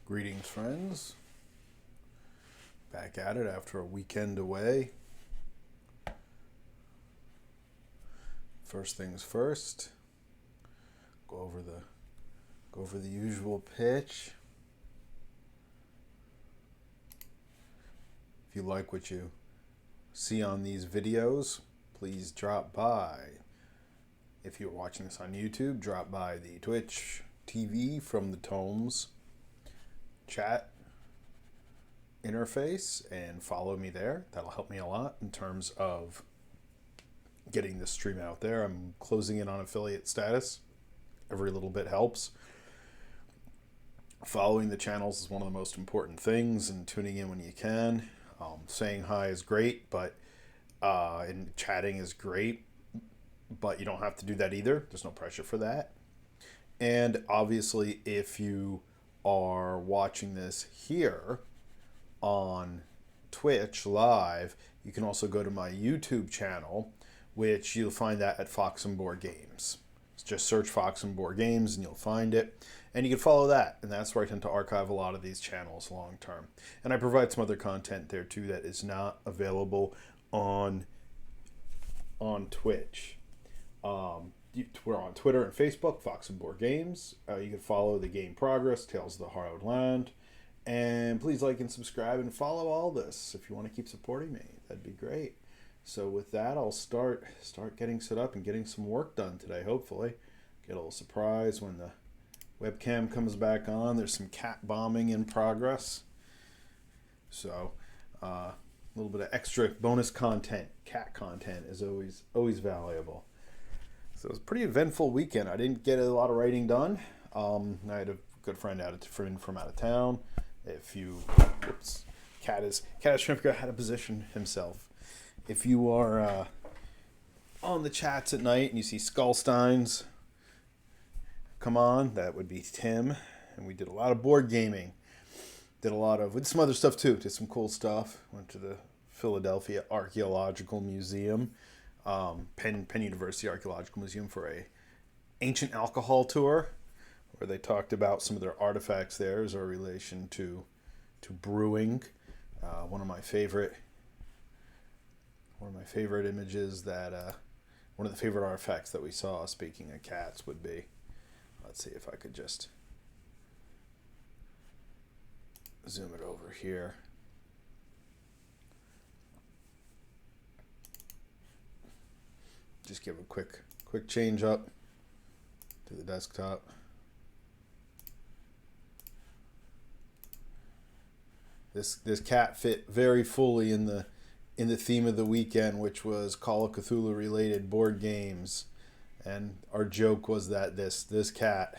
Greetings, friends. Back at it after a weekend away. First things first. Go over the usual pitch. If you like what you see on these videos, please drop by. If you're watching this on YouTube, drop by the Twitch TV from the Tomes chat interface and follow me there. That'll help me a lot in terms of getting this stream out there. I'm closing in on affiliate status. Every little bit helps. Following the channels is one of the most important things, and tuning in when you can. Saying hi is great, but and chatting is great, but you don't have to do that either. There's no pressure for that. And obviously, if you are watching this here on Twitch live, you can also go to my YouTube channel, which you'll find that at Fox and Board Games. Just search Fox and Board Games and you'll find it. And you can follow that. And that's where I tend to archive a lot of these channels long term. And I provide some other content there too that is not available on Twitch. We're on Twitter and Facebook, Fox and Board Games. You can follow the game progress, Tales of the Harrowed Land. And please like and subscribe and follow all this if you want to keep supporting me. That'd be great. So with that, I'll start getting set up and getting some work done today, hopefully. Get a little surprise when the webcam comes back on. There's some cat bombing in progress. So a little bit of extra bonus content, cat content, is always valuable. So it was a pretty eventful weekend. I didn't get a lot of writing done. I had a good friend from out of town. Cat is trying to how to position himself. If you are on the chats at night and you see Skullsteins come on, that would be Tim. And we did a lot of board gaming. We did some other stuff too. Did some cool stuff. Went to the Philadelphia Archaeological Museum, Penn University Archaeological Museum, for a ancient alcohol tour, where they talked about some of their artifacts there as a relation to brewing. One of my favorite images one of the favorite artifacts that we saw, speaking of cats, would be, let's see if I could just zoom it over here. Just give a quick change up to the desktop. This cat fit very fully in the theme of the weekend, which was Call of Cthulhu related board games. And our joke was that this cat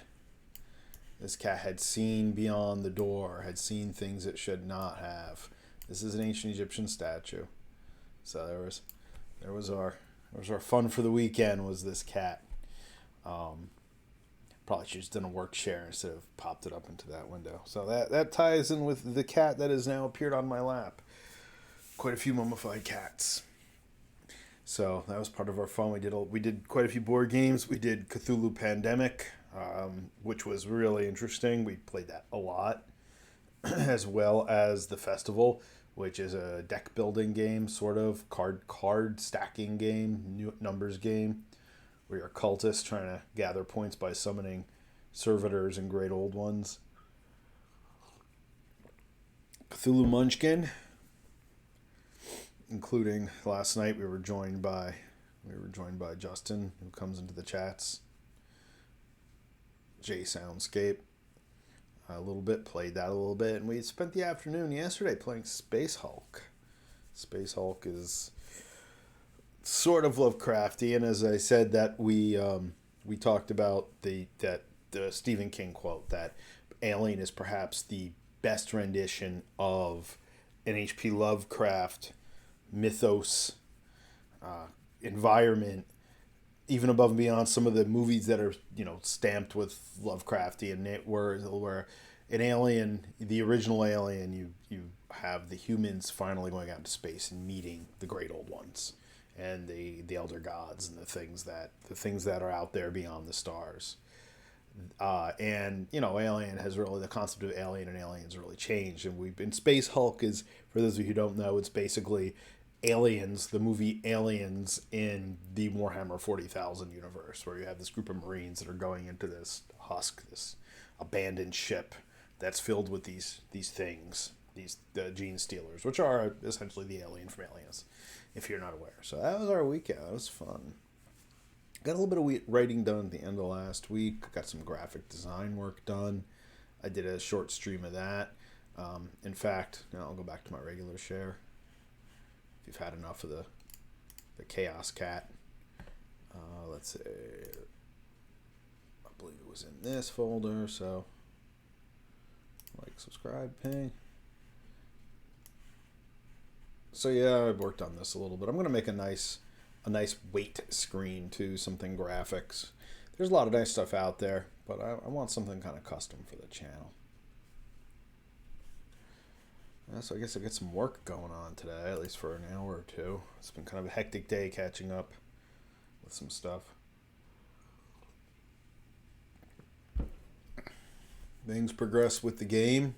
had seen beyond the door, had seen things it should not have. This is an ancient Egyptian statue. So there was our fun for the weekend, was this cat. Probably should have just done a work share instead of popped it up into that window. So that ties in with the cat that has now appeared on my lap. Quite a few mummified cats. So that was part of our fun. We did quite a few board games. We did Cthulhu Pandemic, which was really interesting. We played that a lot, as well as the Festival, which is a deck building game, sort of card stacking game, numbers game, where you're a cultist trying to gather points by summoning servitors and great old ones. Cthulhu Munchkin, including last night we were joined by Justin, who comes into the chats. J Soundscape. Played that a little bit, and we spent the afternoon yesterday playing Space Hulk. Space Hulk is sort of Lovecrafty, and as I said, that we talked about the Stephen King quote that Alien is perhaps the best rendition of an H.P. Lovecraft mythos, environment, even above and beyond some of the movies that are stamped with Lovecrafty, and where in Alien, the original Alien, you have the humans finally going out into space and meeting the great old ones and the elder gods and the things that are out there beyond the stars. And Alien has really, the concept of Alien and Aliens really changed. And we've been, Space Hulk is, for those of you who don't know, it's basically Aliens, the movie Aliens in the Warhammer 40,000 universe, where you have this group of Marines that are going into this husk, this abandoned ship that's filled with these things, these gene stealers, which are essentially the alien from Aliens, if you're not aware. So that was our weekend. That was fun. Got a little bit of writing done at the end of last week. Got some graphic design work done. I did a short stream of that. In fact, now I'll go back to my regular share. If you've had enough of the Chaos Cat. Let's see. I believe it was in this folder, so like, subscribe, ping. So yeah, I've worked on this a little bit. I'm gonna make a nice weight screen too, something graphics. There's a lot of nice stuff out there, but I want something kind of custom for the channel. So I guess I get some work going on today, at least for an hour or two. It's been kind of a hectic day catching up with some stuff. Things progress with the game.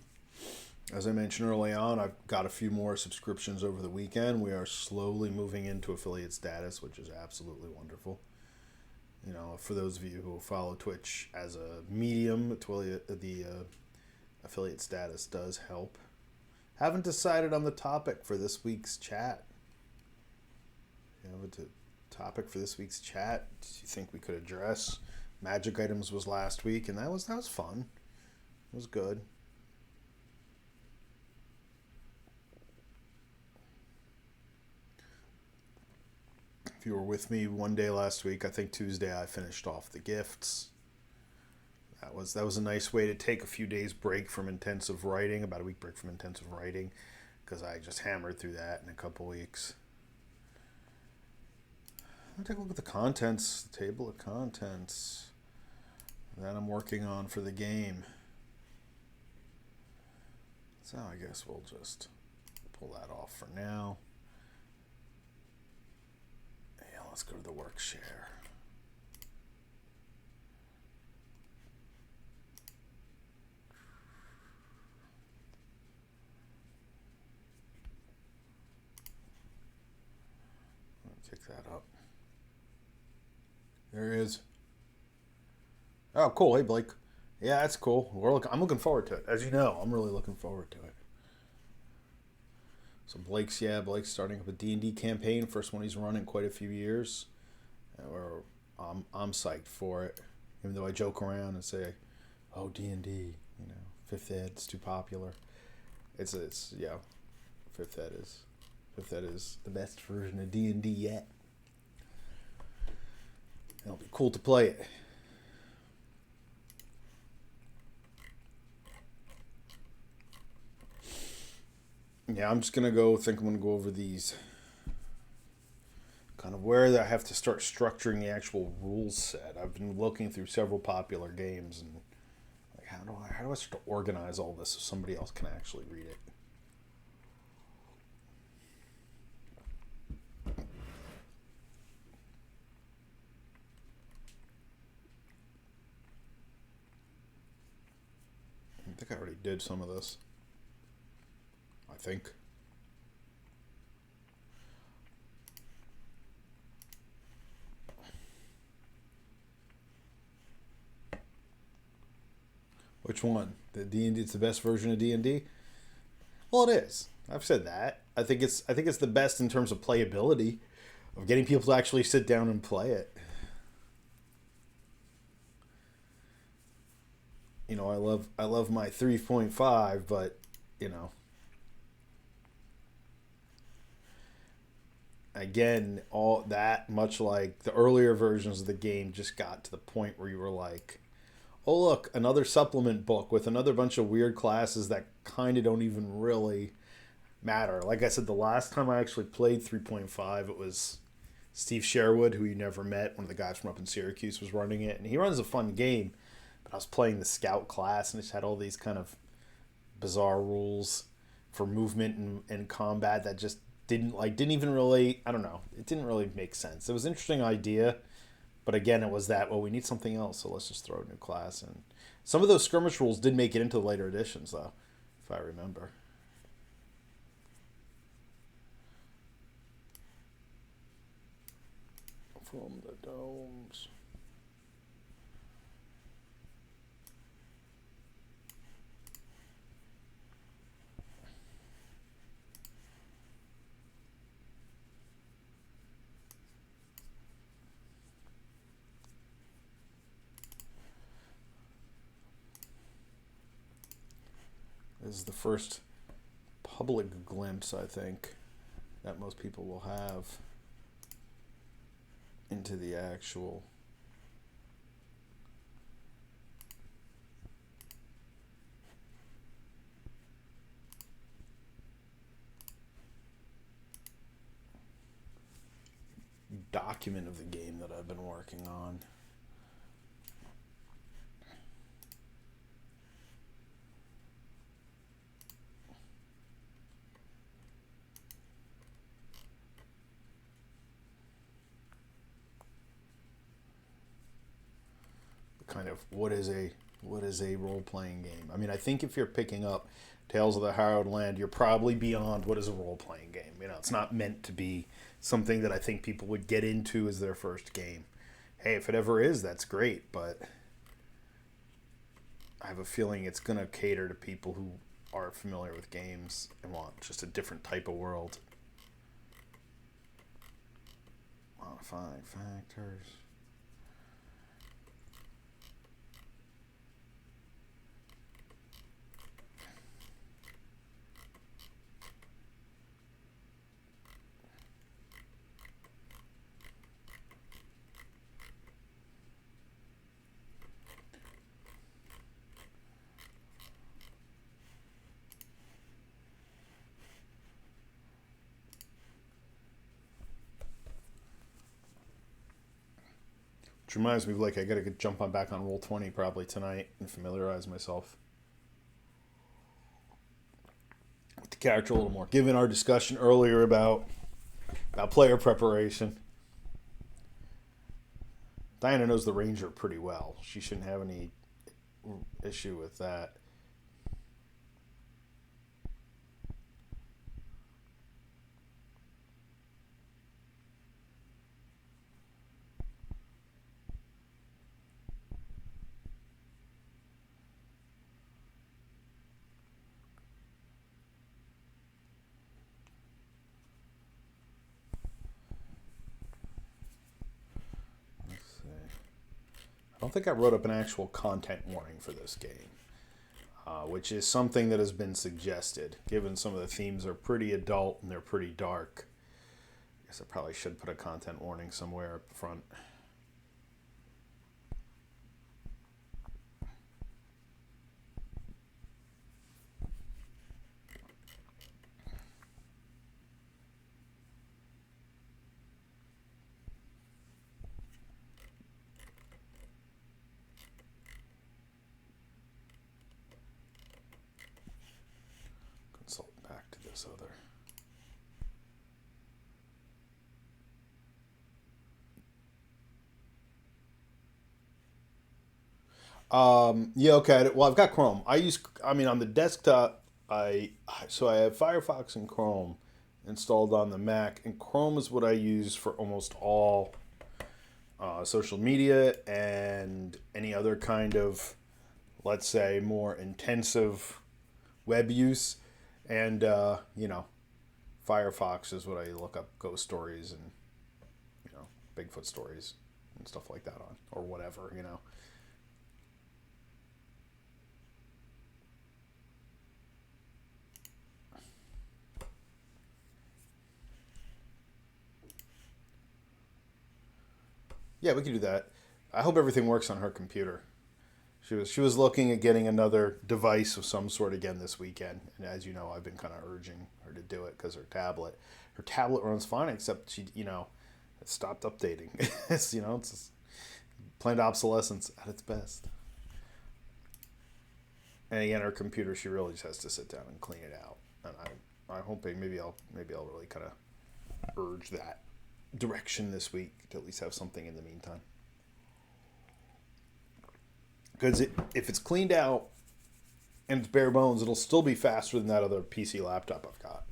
As I mentioned early on, I've got a few more subscriptions over the weekend. We are slowly moving into affiliate status, which is absolutely wonderful. For those of you who follow Twitch as a medium, the affiliate status does help. Haven't decided on the topic for this week's chat. You have a topic for this week's chat? Do you think we could address? Magic items was last week, and that was fun. It was good. If you were with me one day last week, I think Tuesday, I finished off the gifts. That was a nice way to take a few days break from intensive writing, about a week break from intensive writing, because I just hammered through that in a couple weeks. I'll take a look at the contents, the table of contents that I'm working on for the game. So I guess we'll just pull that off for now. Yeah, let's go to the work share. Pick that up. There he is. Oh, cool. Hey, Blake. Yeah, that's cool. I'm looking forward to it. As you know, I'm really looking forward to it. So Blake's starting up a D&D campaign. First one he's run in quite a few years. I'm psyched for it. Even though I joke around and say, "Oh, D&D, 5th Ed's too popular." It's Fifth Ed is the best version of D&D yet. It'll be cool to play it. Yeah, I'm going to go over these, kind of where I have to start structuring the actual rules set. I've been looking through several popular games and like, how do I start to organize all this so somebody else can actually read it? I think I already did some of this. I think. Which one? The D&D? It's the best version of D&D? Well, it is. I've said that. I think it's the best in terms of playability, of getting people to actually sit down and play it. I love my 3.5, but again, all that, much like the earlier versions of the game, just got to the point where you were like, oh look, another supplement book with another bunch of weird classes that kind of don't even really matter. Like I said, the last time I actually played 3.5, it was Steve Sherwood, who you never met, one of the guys from up in Syracuse, was running it, and he runs a fun game. But I was playing the scout class, and it just had all these kind of bizarre rules for movement and combat that just didn't even really, I don't know, it didn't really make sense. It was an interesting idea, But again, it was that, well, we need something else, so let's just throw a new class in. Some of those skirmish rules did make it into the later editions, though, if I remember. From the domes. This is the first public glimpse, I think, that most people will have into the actual document of the game that I've been working on. Kind of what is a role-playing game? I mean, I think if you're picking up Tales of the Harrowed Land, you're probably beyond what is a role-playing game. You know, it's not meant to be something that I think people would get into as their first game. Hey, if it ever is, that's great, but I have a feeling it's going to cater to people who are familiar with games and want just a different type of world. Modifying factors. Which reminds me of, like, I gotta jump on back on Roll20 probably tonight and familiarize myself with the character a little more. Given our discussion earlier about player preparation, Diana knows the Ranger pretty well. She shouldn't have any issue with that. I don't think I wrote up an actual content warning for this game, which is something that has been suggested, given some of the themes are pretty adult and they're pretty dark. I guess I probably should put a content warning somewhere up front. Consult back to this other. Yeah, okay. Well, I've got Chrome. I mean, on the desktop, I have Firefox and Chrome installed on the Mac, and Chrome is what I use for almost all social media and any other kind of, let's say, more intensive web use. And, Firefox is what I look up ghost stories and, Bigfoot stories and stuff like that on, or whatever. Yeah, we can do that. I hope everything works on her computer. She was looking at getting another device of some sort again this weekend, and as you know, I've been kind of urging her to do it because her tablet runs fine, except she it stopped updating. It's just planned obsolescence at its best. And again, her computer, she really just has to sit down and clean it out. And I'm hoping maybe I'll really kind of urge that direction this week to at least have something in the meantime. Because if it's cleaned out and it's bare bones, it'll still be faster than that other PC laptop I've got.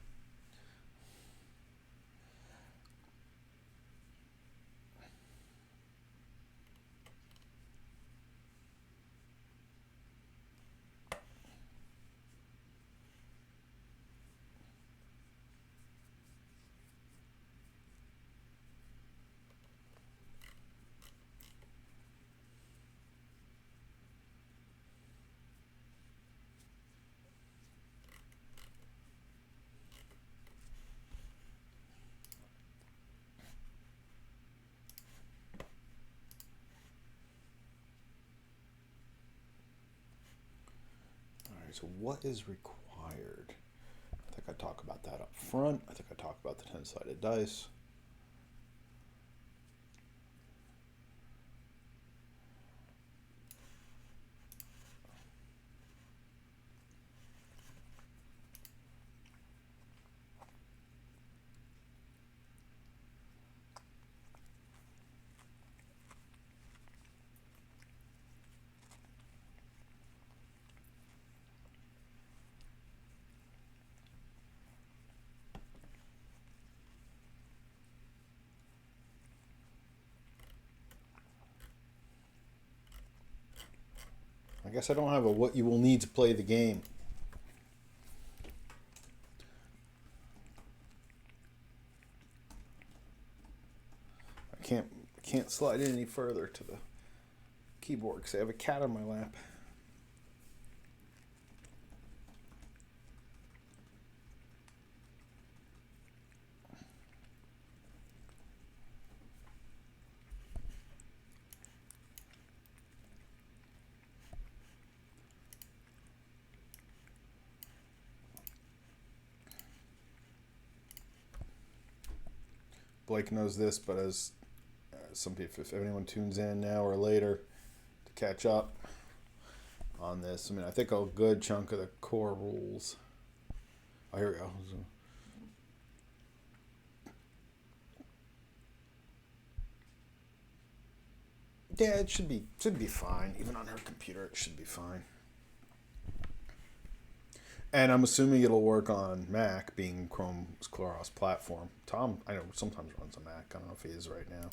So what is required? I think I talk about that up front. I think I talk about the 10-sided dice. I guess I don't have a what you will need to play the game. I can't slide in any further to the keyboard because I have a cat on my lap. Blake knows this, but as some people, if anyone tunes in now or later to catch up on this, I mean, I think a good chunk of the core rules. Oh, here we go. Yeah, it should be fine. Even on her computer, it should be fine. And I'm assuming it'll work on Mac, being Chrome's cross platform. Tom, I know, sometimes runs a Mac. I don't know if he is right now.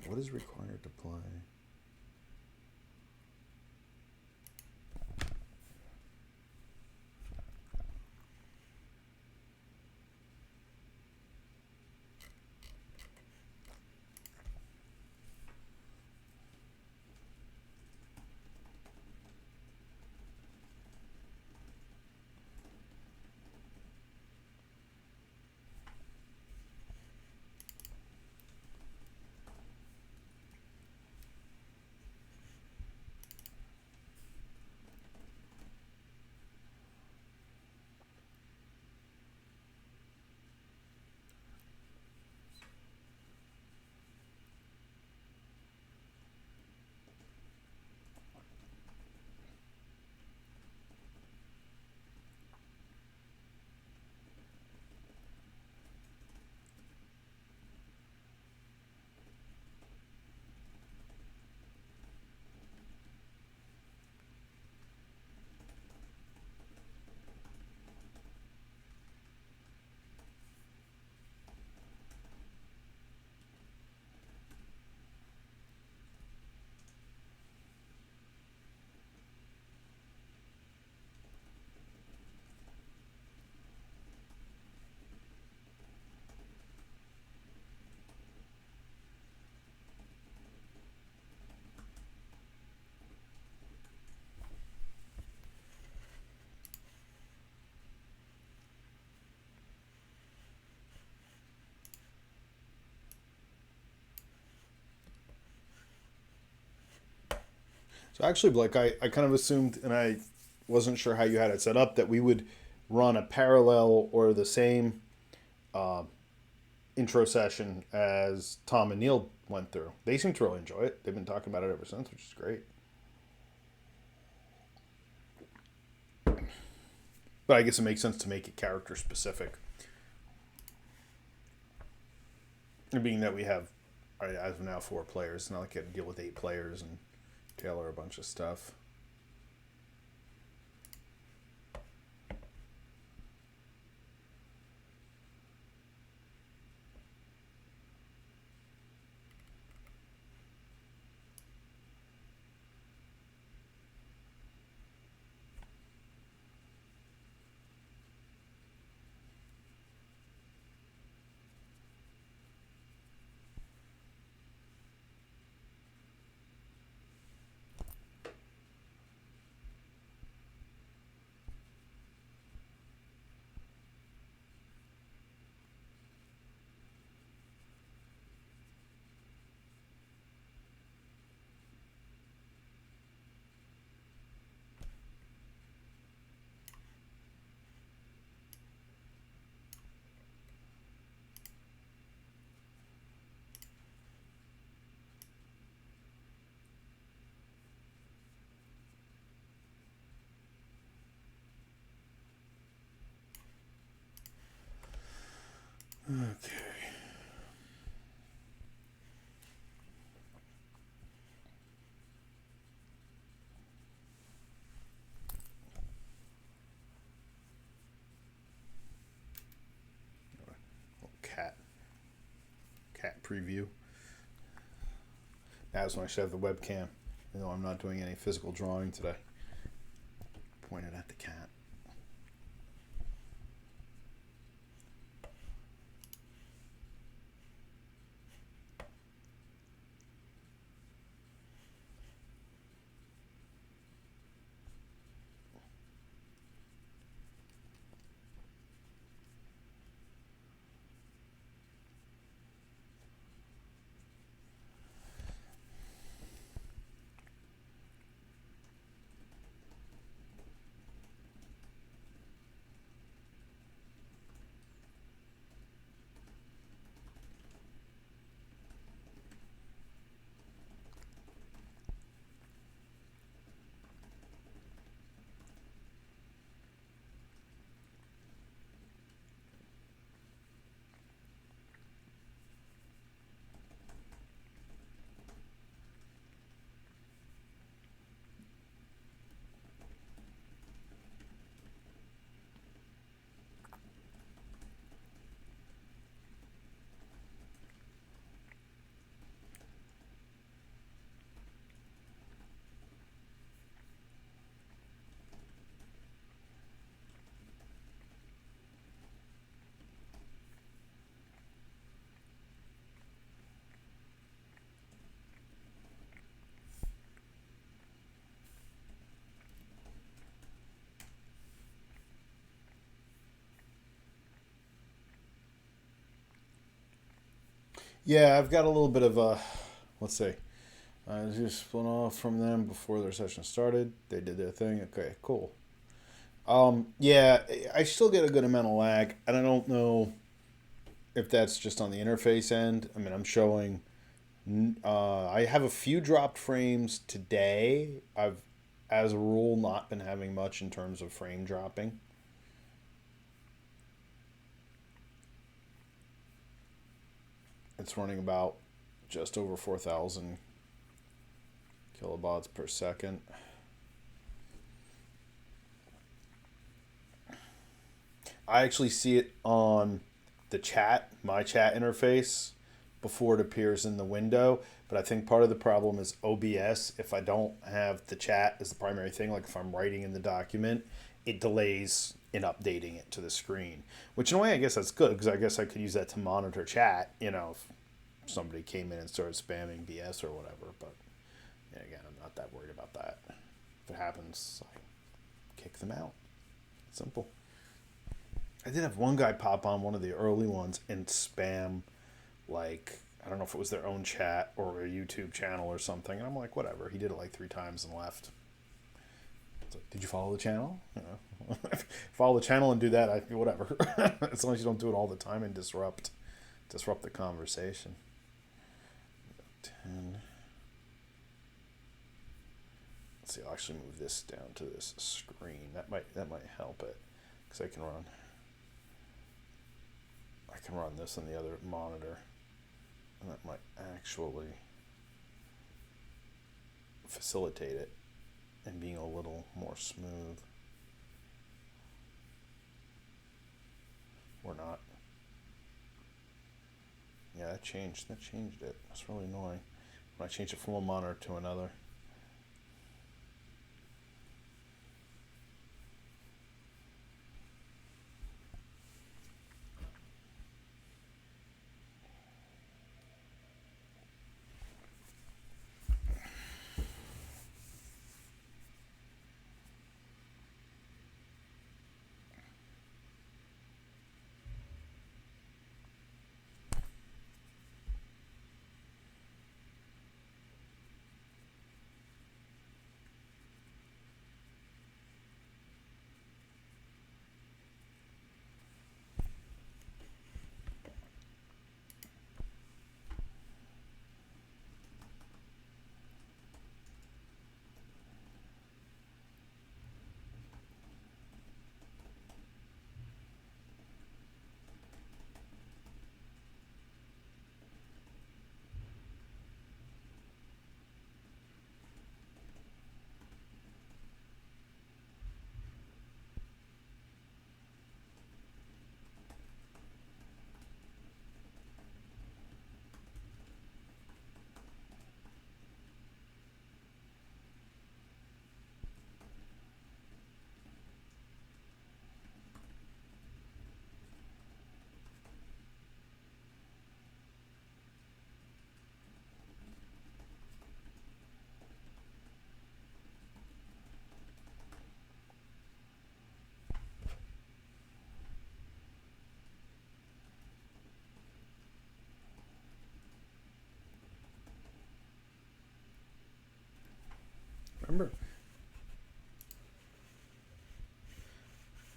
What is required to play? So actually, Blake, I kind of assumed, and I wasn't sure how you had it set up, that we would run a parallel or the same uh, intro session as Tom and Neil went through. They seem to really enjoy it. They've been talking about it ever since, which is great. But I guess it makes sense to make it character specific. And being that we have, as of now, 4 players, it's not like I can deal with 8 players and tailor a bunch of stuff. Okay. Cat preview. That's when I should have the webcam. You know, I'm not doing any physical drawing today. Pointed at the cat. Yeah, I've got a little bit of a, let's see. I just split off from them before their session started. They did their thing. Okay, cool. Yeah, I still get a good amount of lag, and I don't know if that's just on the interface end. I mean, I'm showing. I have a few dropped frames today. I've, as a rule, not been having much in terms of frame dropping. It's running about just over 4,000 kilobytes per second. I actually see it on the chat, my chat interface, before it appears in the window. But I think part of the problem is OBS. If I don't have the chat as the primary thing, like if I'm writing in the document, it delays in updating it to the screen. Which in a way, I guess that's good because I guess I could use that to monitor chat. You know, if somebody came in and started spamming BS or whatever. But yeah, again, I'm not that worried about that. If it happens, I kick them out. Simple. I did have one guy pop on one of the early ones and spam, like, I don't know if it was their own chat or a YouTube channel or something. And I'm like, whatever. He did it like 3 times and left. So, did you follow the channel? You know, follow the channel and do that. Whatever. As long as you don't do it all the time and disrupt the conversation. 10. Let's see. I'll actually move this down to this screen. That might help it. because I can run this on the other monitor, and that might actually facilitate it and being a little more smooth. Or not. Yeah, that changed it. That's really annoying when I change it from one monitor to another. Remember?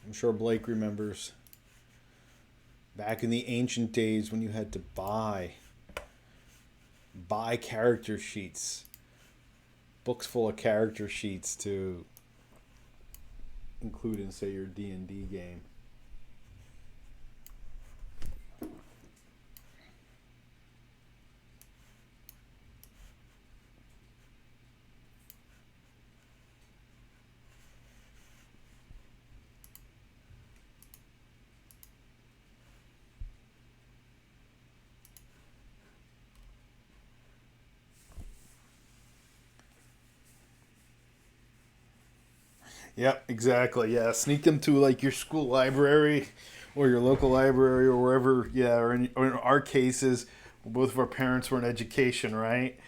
I'm sure Blake remembers back in the ancient days when you had to buy character sheets, books full of character sheets to include in, say, your D&D game. Yep, exactly. Yeah, sneak them to like your school library or your local library or wherever. Yeah, or in our cases, both of our parents were in education, right?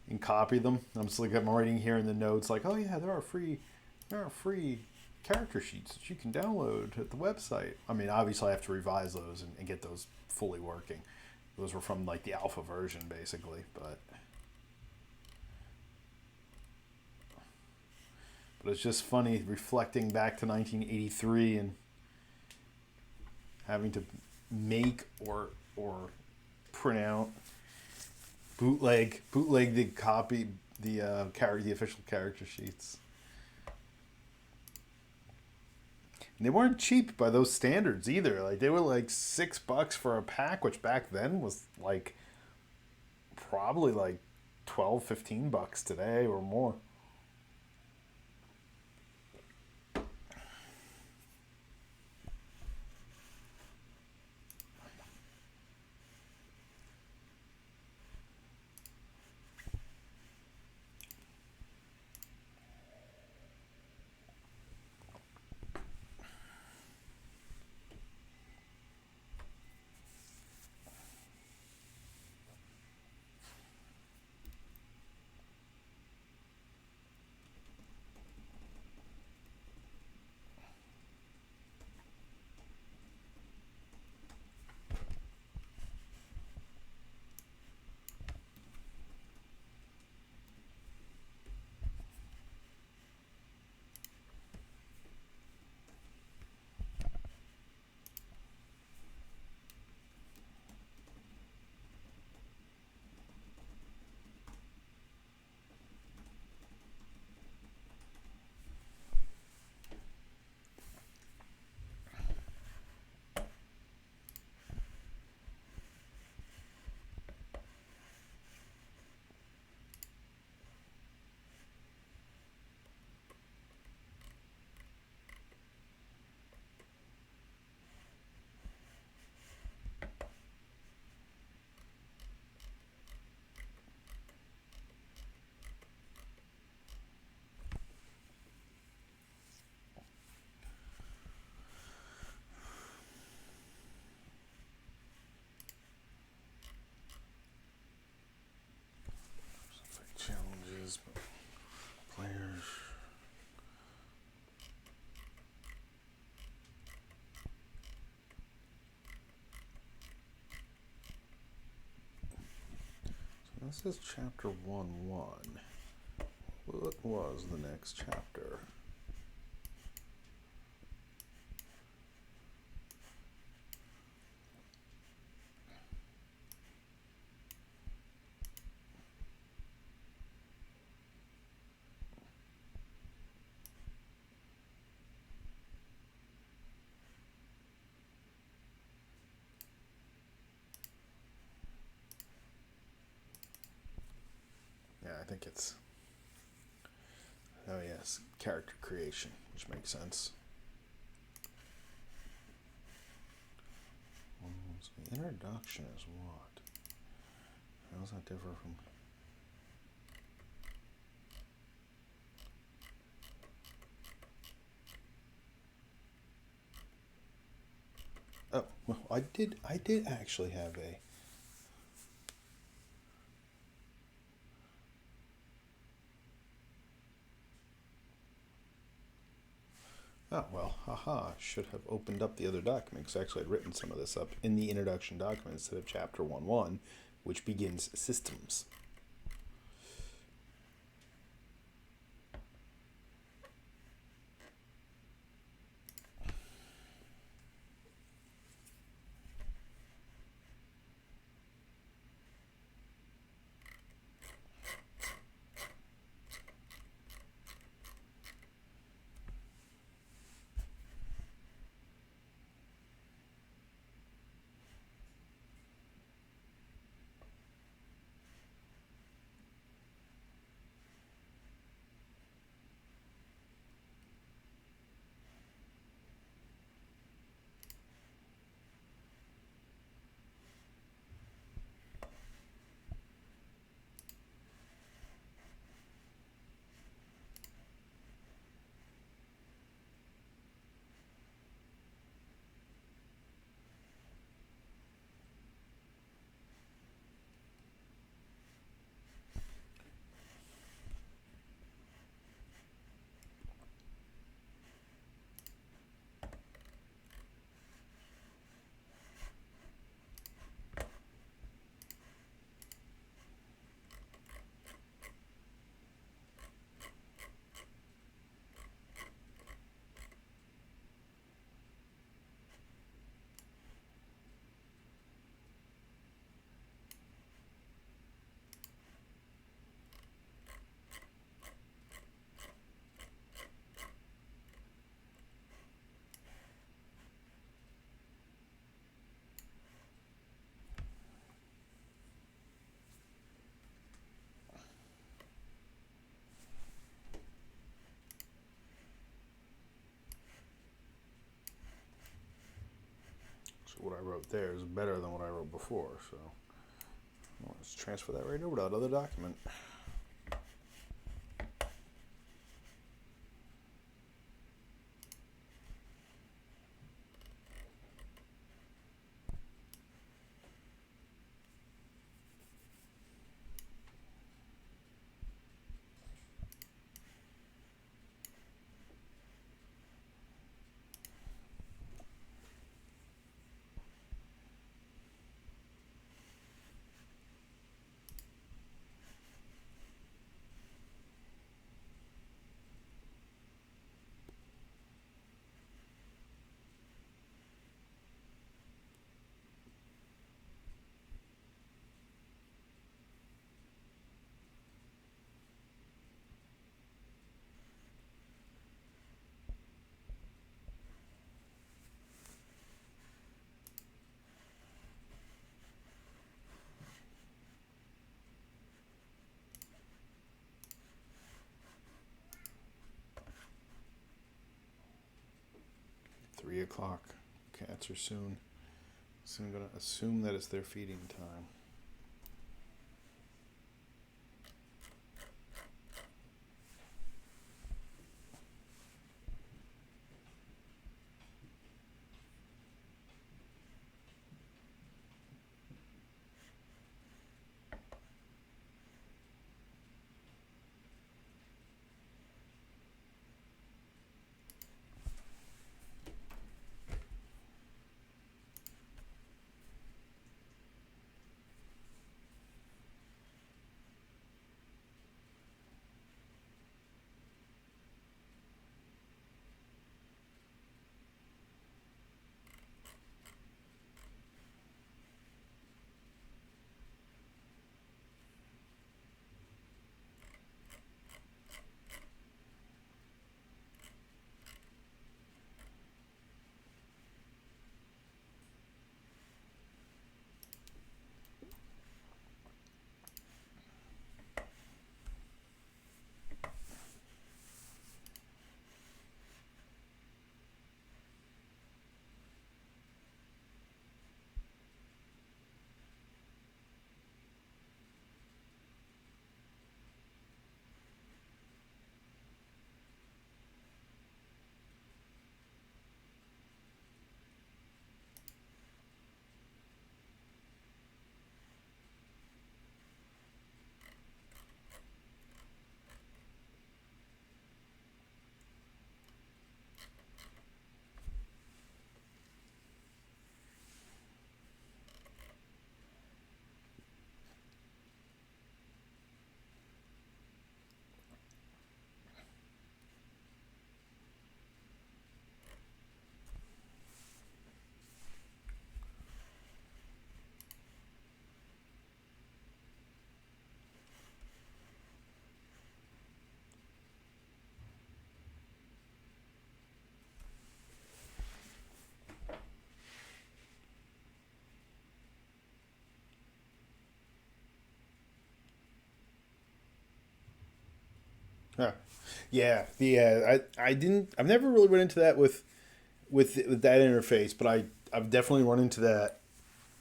And copy them. I'm writing here in the notes like, oh yeah, there are free character sheets that you can download at the website. I mean, obviously, I have to revise those and get those fully working. Those were from like the alpha version, basically, but it's just funny reflecting back to 1983 and having to make or print out bootleg the copy the official character sheets. And they weren't cheap by those standards either. Like they were like $6 for a pack, which back then was like probably like 12, $15 today or more. This is chapter 1-1. What was the next chapter? Yeah, I think it's... Oh yes, character creation, which makes sense. So the introduction is what? How does that differ from... Oh, well, I did actually have a... Oh, well, haha, should have opened up the other document, because actually I'd written some of this up in the introduction document instead of chapter 1-1, which begins systems. So what I wrote there is better than what I wrote before, so let's transfer that right over to that other document. Three o'clock. Cats are soon gonna assume that it's their feeding time. Huh. I didn't. I've never really run into that with that interface, but I've definitely run into that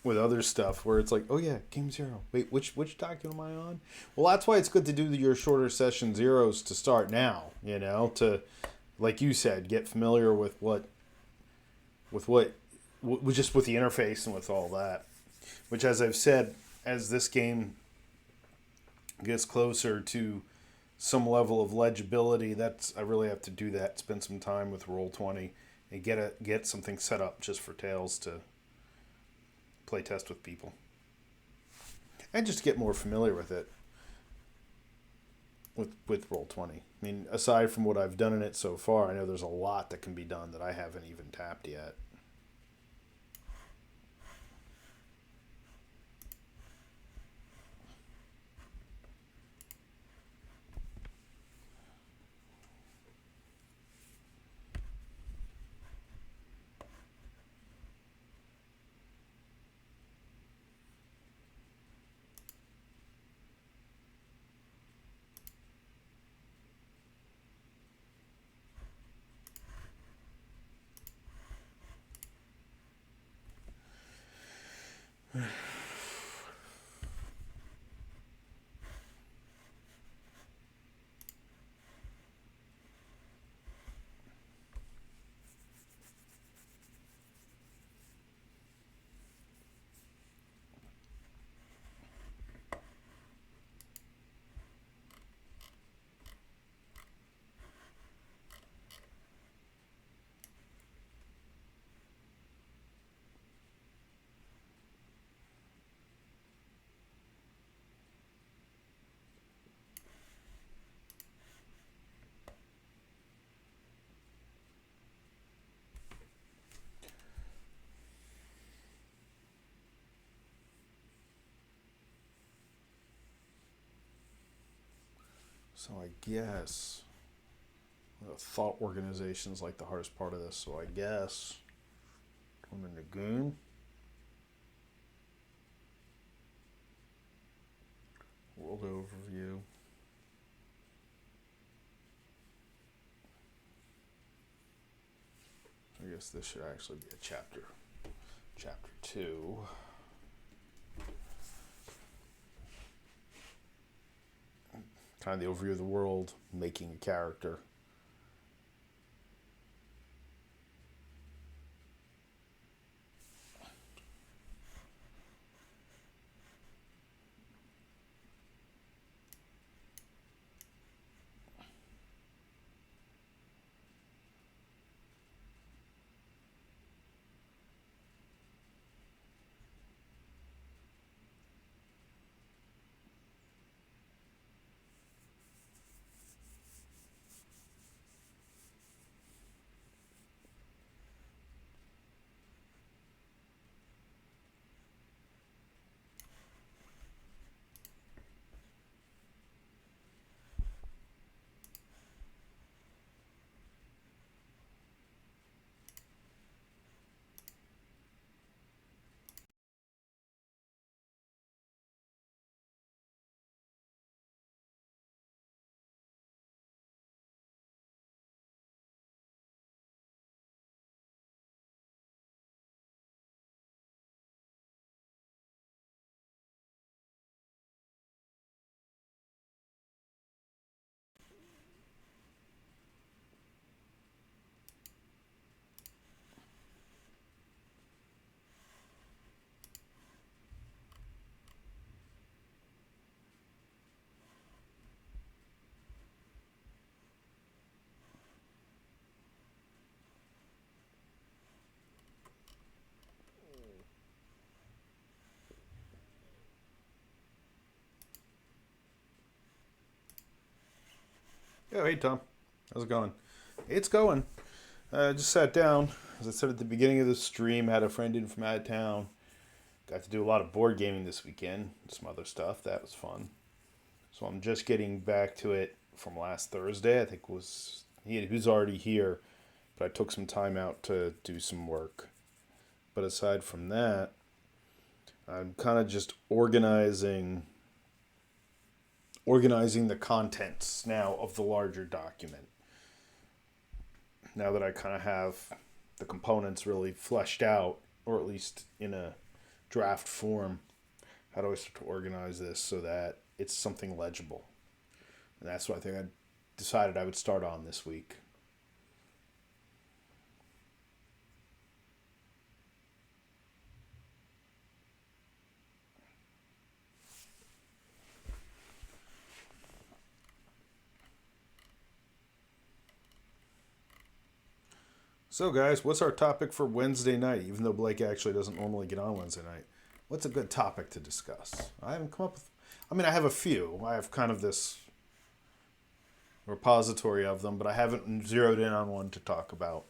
with other stuff where it's like, oh yeah, game zero. Wait, which document am I on? Well, that's why it's good to do your shorter session zeros to start now. To like you said, get familiar with what with just with the interface and with all that. Which, as I've said, as this game gets closer to some level of legibility, that's I really have to do that. Spend some time with Roll20 and get something set up just for Tails to play test with people and just get more familiar with it with Roll20. I mean, aside from what I've done in it so far, I know there's a lot that can be done that I haven't even tapped yet. So I guess thought organization is like the hardest part of this. So I guess I'm in the goon. World overview. I guess this should actually be a chapter. Chapter 2. Kind of the overview of the world, making a character. Oh, hey, Tom. How's it going? It's going. I just sat down. As I said at the beginning of the stream, had a friend in from out of town. Got to do a lot of board gaming this weekend. Some other stuff. That was fun. So I'm just getting back to it from last Thursday. I think he was already here, but I took some time out to do some work. But aside from that, I'm kind of just organizing organizing the contents now of the larger document. Now that I kind of have the components really fleshed out, or at least in a draft form, how do I start to organize this so that it's something legible? And that's what I think I decided I would start on this week. So, guys, what's our topic for Wednesday night? Even though Blake actually doesn't normally get on Wednesday night, what's a good topic to discuss? I haven't come up with. I mean, I have a few. I have kind of this repository of them, but I haven't zeroed in on one to talk about.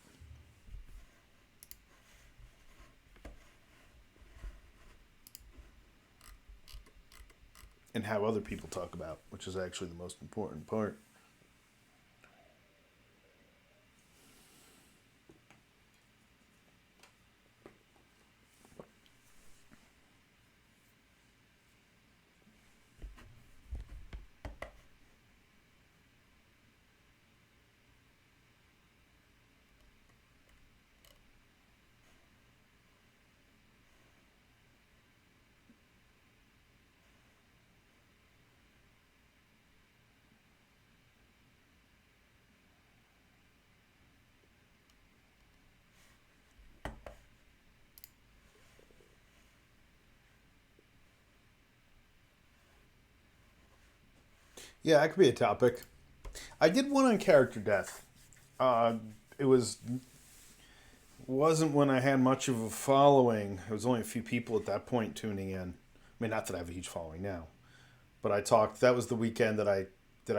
And how other people talk about, which is actually the most important part. Yeah, that could be a topic. I did one on character death. It wasn't when I had much of a following. There was only a few people at that point tuning in. I mean, not that I have a huge following now, but I talked. That was the weekend that I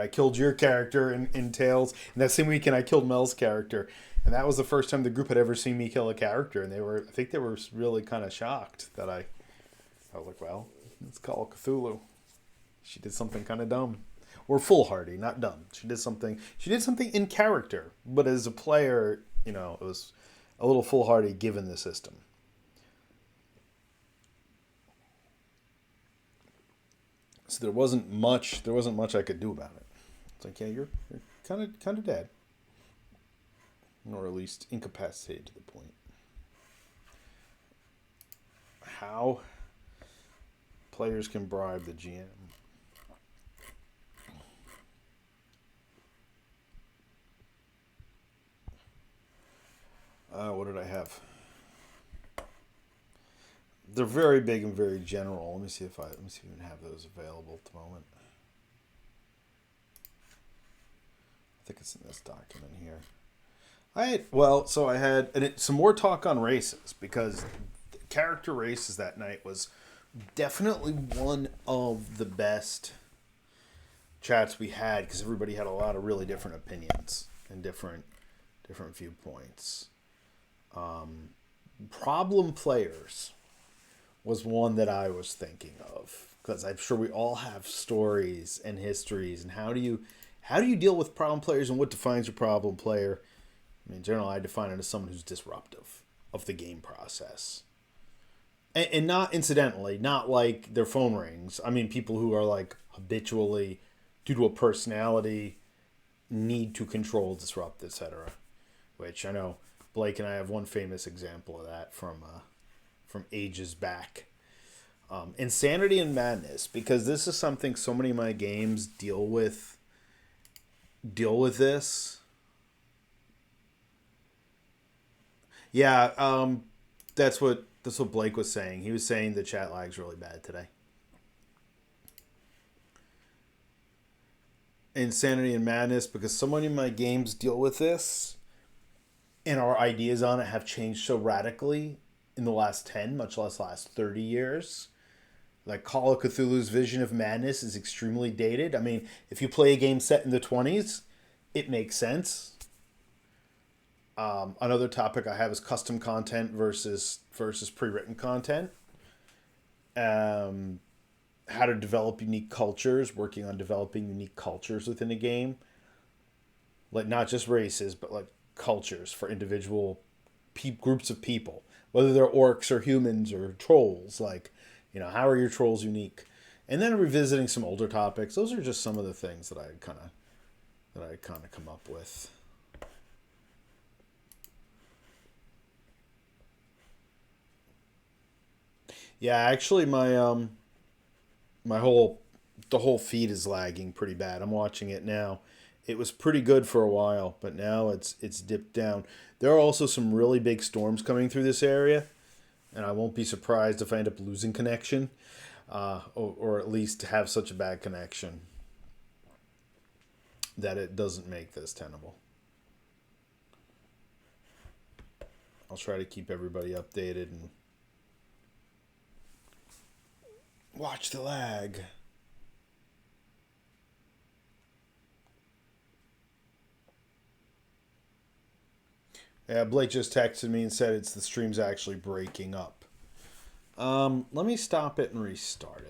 killed your character in Tales, and that same weekend I killed Mel's character, and that was the first time the group had ever seen me kill a character, and I think they were really kind of shocked that I was like, well, it's Call of Cthulhu. She did something kind of dumb. Or foolhardy, not dumb. She did something. She did something in character, but as a player, it was a little foolhardy given the system. So there wasn't much. There wasn't much I could do about it. It's like, yeah, you're kind of dead, or at least incapacitated to the point. How players can bribe the GM. What did I have? They're very big and very general. Let me see if I even have those available at the moment. I think it's in this document here. I had some more talk on races because character races that night was definitely one of the best chats we had because everybody had a lot of really different opinions and different viewpoints. Problem players was one that I was thinking of because I'm sure we all have stories and histories. And how do you deal with problem players and what defines a problem player? I mean, in general, I define it as someone who's disruptive of the game process. And not incidentally, not like their phone rings. I mean, people who are like habitually, due to a personality, need to control, disrupt, etc. Which I know Blake and I have one famous example of that from ages back. Insanity and madness, because this is something so many of my games deal with this. Yeah, that's what Blake was saying. He was saying the chat lag's really bad today. Insanity and madness, because so many of my games deal with this, and our ideas on it have changed so radically in the last 10, much less last 30 years. Like Call of Cthulhu's vision of madness is extremely dated. I mean, if you play a game set in the 20s, it makes sense. Another topic I have is custom content versus pre-written content. How to develop unique cultures, working on developing unique cultures within a game. Like not just races, but like cultures for individual groups of people, whether they're orcs or humans or trolls. Like, how are your trolls unique? and then revisiting some older topics. Those are just some of the things that I kind of come up with. Yeah, actually, my the whole feed is lagging pretty bad. I'm watching it now. It was pretty good for a while, but now it's dipped down. There are also some really big storms coming through this area, and I won't be surprised if I end up losing connection, or at least have such a bad connection that it doesn't make this tenable. I'll try to keep everybody updated and watch the lag. Yeah, Blake just texted me and said the stream's actually breaking up. Let me stop it and restart